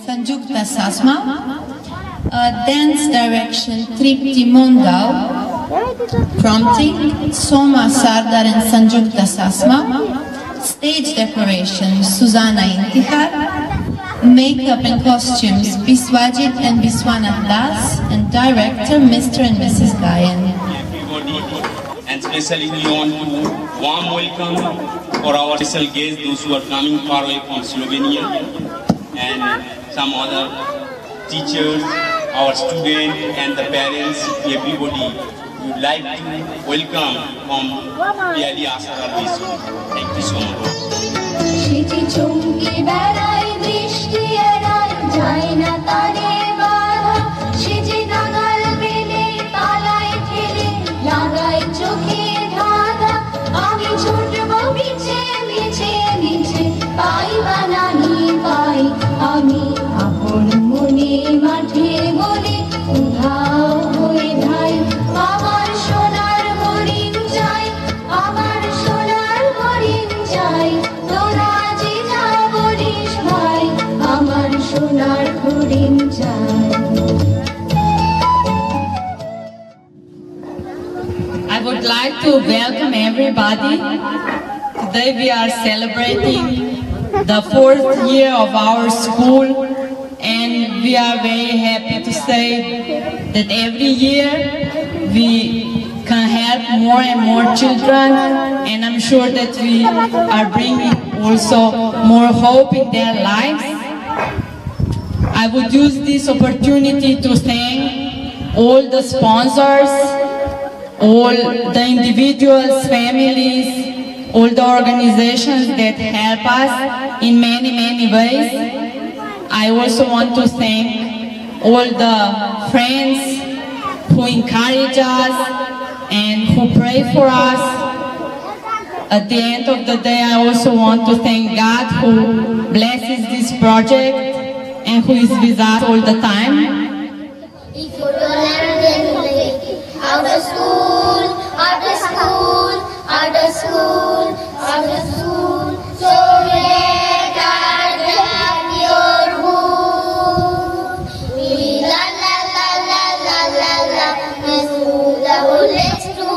Sanjukta Sasma, dance direction Tripti Mondal, prompting Soma Sardar and Sanjukta Sasma, stage decoration Suzana Intihar, makeup and costumes Biswajit and Biswanath Das, and director Mr. and Mrs. Gayan. And especially we want to warm welcome for our special guests, those who are coming far away from Slovenia, and some other teachers, our students and the parents, everybody would like to welcome from Piali Asara Visu. Thank you so I would like to welcome everybody. Today we are celebrating the 4th year of our school, and we are very happy to say that every year we can help more and more children, and I'm sure that we are bringing also more hope in their lives. I would use this opportunity to thank all the sponsors, all the individuals, families, all the organizations that help us in many, many ways. I also want to thank all the friends who encourage us and who pray for us. At the end of the day, I also want to thank God who blesses this project and who is with us all the time. If you don't learn, then out of school, out of school, out of school, out of school. So let our have your home. We la la la la la la la. We school the whole let's do.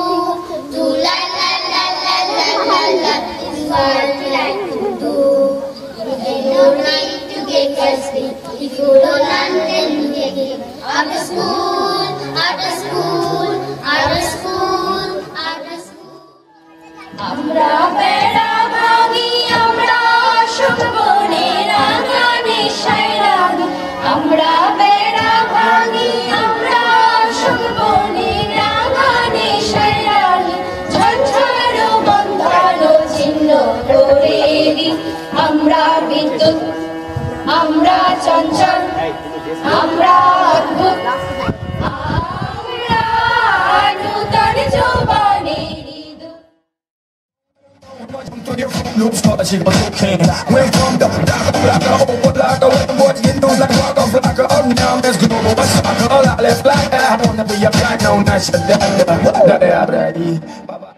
To la la la la la la la. It's what we like to do. If you don't like to get sleep, if you don't learn, then you get it. Out of school, out of school, out of school, out of school. Amra beda bhagi, amra shubhone rangane shairagi. Amra beda bhagi, amra shubhone rangane shairagi. Jhanjharo bandhano chinno koredi. Amra bidyut, amra chanchal, amra adbhut, amra nutan jobane ridu. Loops for she was okay. Went from the block when boys get those like rock off like oh now there's global but all I left like that. I wanna be a black no nice that ready. Bye bye.